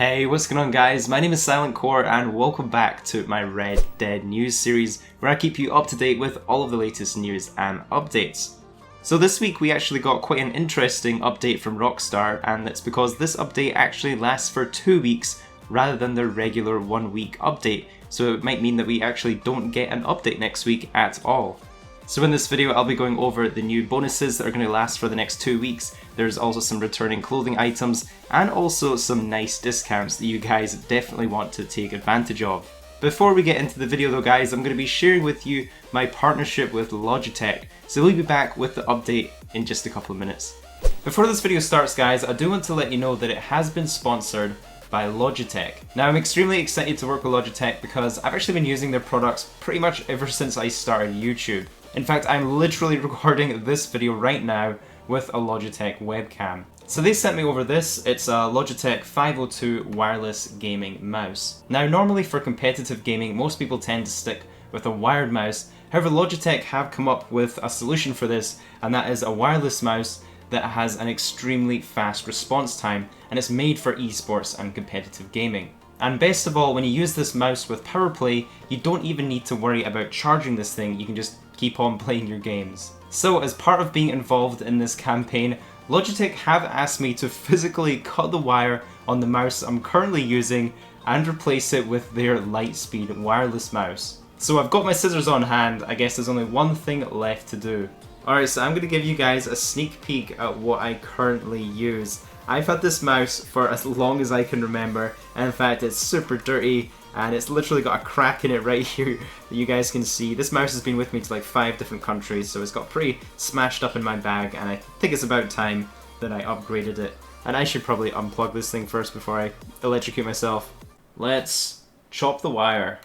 Hey, what's going on guys? My name is Silent Core and welcome back to my Red Dead news series where I keep you up to date with all of the latest news and updates. So this week we actually got quite an interesting update from Rockstar, and that's because this update actually lasts for 2 weeks rather than their regular 1 week update, so it might mean that we actually don't get an update next week at all. So in this video I'll be going over the new bonuses that are going to last for the next 2 weeks. There's also some returning clothing items and also some nice discounts that you guys definitely want to take advantage of. Before we get into the video though guys, I'm going to be sharing with you my partnership with Logitech, so we'll be back with the update in just a couple of minutes. Before this video starts guys, I do want to let you know that it has been sponsored by Logitech. Now I'm extremely excited to work with Logitech because I've actually been using their products pretty much ever since I started YouTube. In fact, I'm literally recording this video right now with a Logitech webcam. So they sent me over this. It's a Logitech 502 wireless gaming mouse. Now normally for competitive gaming, most people tend to stick with a wired mouse. However, Logitech have come up with a solution for this, and that is a wireless mouse that has an extremely fast response time, and it's made for esports and competitive gaming. And best of all, when you use this mouse with PowerPlay, you don't even need to worry about charging this thing, you can just keep on playing your games. So as part of being involved in this campaign, Logitech have asked me to physically cut the wire on the mouse I'm currently using and replace it with their Lightspeed wireless mouse. So I've got my scissors on hand. I guess there's only one thing left to do. Alright, so I'm going to give you guys a sneak peek at what I currently use. I've had this mouse for as long as I can remember, and in fact it's super dirty and it's literally got a crack in it right here that you guys can see. This mouse has been with me to like 5 different countries, so it's got pretty smashed up in my bag, and I think it's about time that I upgraded it. And I should probably unplug this thing first before I electrocute myself. Let's chop the wire.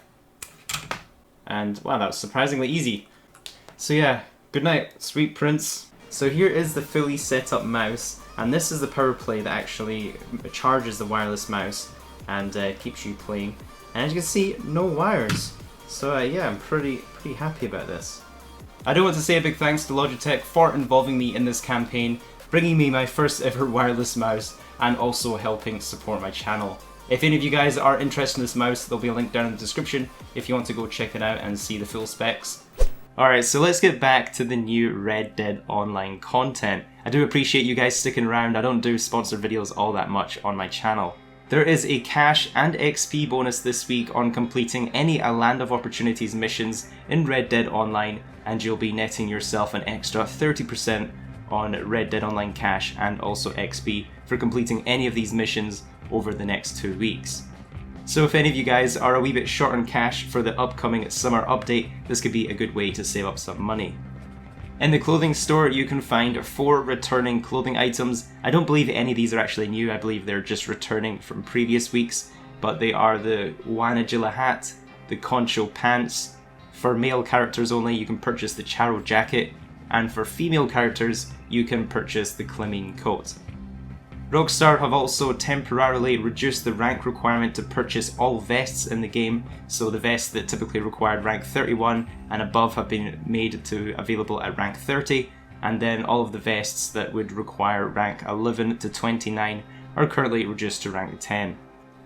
And wow, that was surprisingly easy. So yeah, good night, sweet prince. So here is the fully set up mouse, and this is the PowerPlay that actually charges the wireless mouse and keeps you playing. And as you can see, no wires. So yeah, I'm pretty happy about this. I do want to say a big thanks to Logitech for involving me in this campaign, bringing me my first ever wireless mouse, and also helping support my channel. If any of you guys are interested in this mouse, there'll be a link down in the description if you want to go check it out and see the full specs. Alright, so let's get back to the new Red Dead Online content. I do appreciate you guys sticking around. I don't do sponsored videos all that much on my channel. There is a cash and XP bonus this week on completing any A Land of Opportunities missions in Red Dead Online, and you'll be netting yourself an extra 30% on Red Dead Online cash and also XP for completing any of these missions over the next 2 weeks. So if any of you guys are a wee bit short on cash for the upcoming summer update, this could be a good way to save up some money. In the clothing store you can find 4 returning clothing items. I don't believe any of these are actually new, I believe they're just returning from previous weeks, but they are the Wanagilla hat, the Concho pants. For male characters only you can purchase the Charo jacket, and for female characters you can purchase the Climene coat. Rockstar have also temporarily reduced the rank requirement to purchase all vests in the game, so the vests that typically required rank 31 and above have been made to available at rank 30, and then all of the vests that would require rank 11 to 29 are currently reduced to rank 10.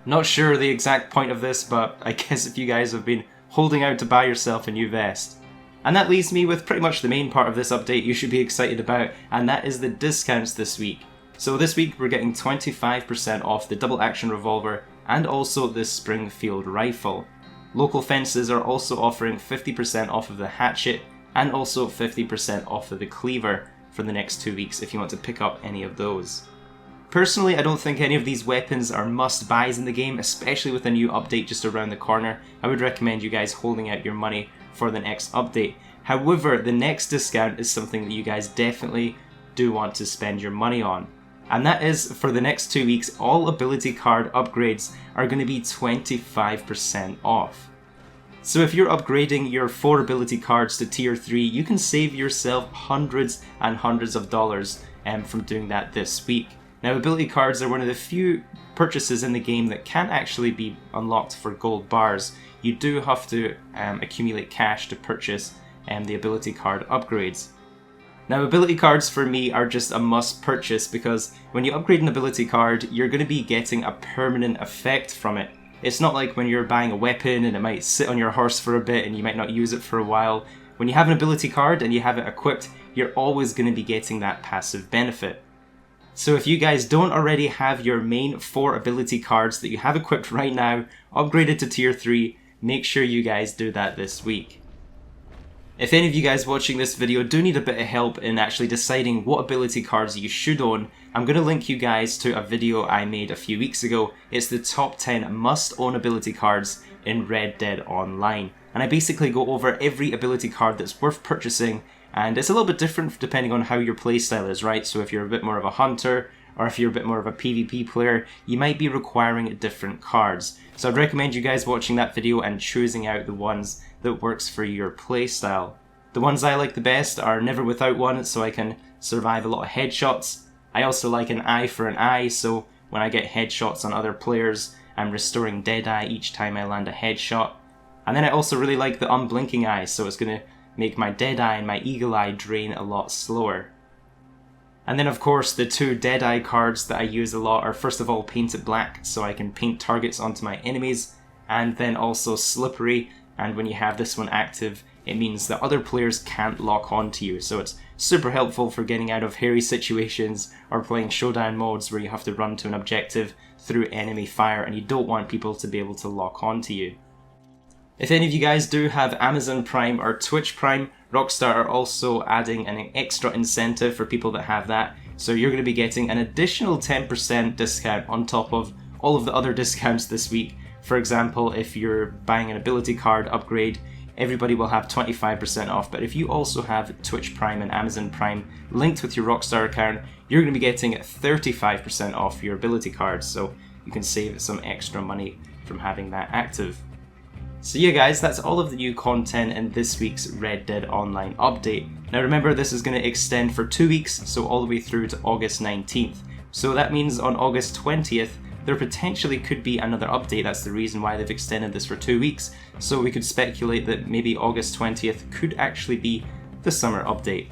Not sure the exact point of this, but I guess if you guys have been holding out to buy yourself a new vest. And that leaves me with pretty much the main part of this update you should be excited about, and that is the discounts this week. So this week we're getting 25% off the double action revolver and also the Springfield rifle. Local fences are also offering 50% off of the hatchet and also 50% off of the cleaver for the next 2 weeks if you want to pick up any of those. Personally, I don't think any of these weapons are must-buys in the game, especially with a new update just around the corner. I would recommend you guys holding out your money for the next update. However, the next discount is something that you guys definitely do want to spend your money on. And that is, for the next 2 weeks, all ability card upgrades are going to be 25% off. So if you're upgrading your 4 ability cards to tier 3, you can save yourself hundreds and hundreds of dollars from doing that this week. Now ability cards are one of the few purchases in the game that can actually be unlocked for gold bars. You do have to accumulate cash to purchase the ability card upgrades. Now, ability cards for me are just a must purchase because when you upgrade an ability card, you're going to be getting a permanent effect from it. It's not like when you're buying a weapon and it might sit on your horse for a bit and you might not use it for a while. When you have an ability card and you have it equipped, you're always going to be getting that passive benefit. So if you guys don't already have your main 4 ability cards that you have equipped right now upgraded to tier 3, make sure you guys do that this week. If any of you guys watching this video do need a bit of help in actually deciding what ability cards you should own, I'm going to link you guys to a video I made a few weeks ago. It's the top 10 must-own ability cards in Red Dead Online. And I basically go over every ability card that's worth purchasing, and it's a little bit different depending on how your playstyle is, right? So if you're a bit more of a hunter, or if you're a bit more of a PvP player, you might be requiring different cards. So I'd recommend you guys watching that video and choosing out the ones that works for your playstyle. The ones I like the best are Never Without One, so I can survive a lot of headshots. I also like an eye for an eye, so when I get headshots on other players, I'm restoring Deadeye each time I land a headshot. And then I also really like the Unblinking Eye, so it's going to make my Deadeye and my Eagle Eye drain a lot slower. And then of course the 2 Deadeye cards that I use a lot are first of all Painted Black, so I can paint targets onto my enemies, and then also Slippery, and when you have this one active, it means that other players can't lock onto you, so it's super helpful for getting out of hairy situations or playing showdown modes where you have to run to an objective through enemy fire and you don't want people to be able to lock onto you. If any of you guys do have Amazon Prime or Twitch Prime, Rockstar are also adding an extra incentive for people that have that, so you're going to be getting an additional 10% discount on top of all of the other discounts this week. For example, if you're buying an ability card upgrade, everybody will have 25% off, but if you also have Twitch Prime and Amazon Prime linked with your Rockstar account, you're going to be getting 35% off your ability cards, so you can save some extra money from having that active. So yeah guys, that's all of the new content in this week's Red Dead Online update. Now remember, this is going to extend for 2 weeks, so all the way through to August 19th. So that means on August 20th, there potentially could be another update. That's the reason why they've extended this for 2 weeks. So we could speculate that maybe August 20th could actually be the summer update.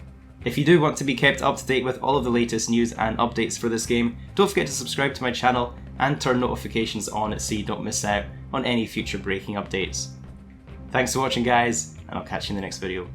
If you do want to be kept up to date with all of the latest news and updates for this game, don't forget to subscribe to my channel and turn notifications on so you don't miss out on any future breaking updates. Thanks for watching guys, and I'll catch you in the next video.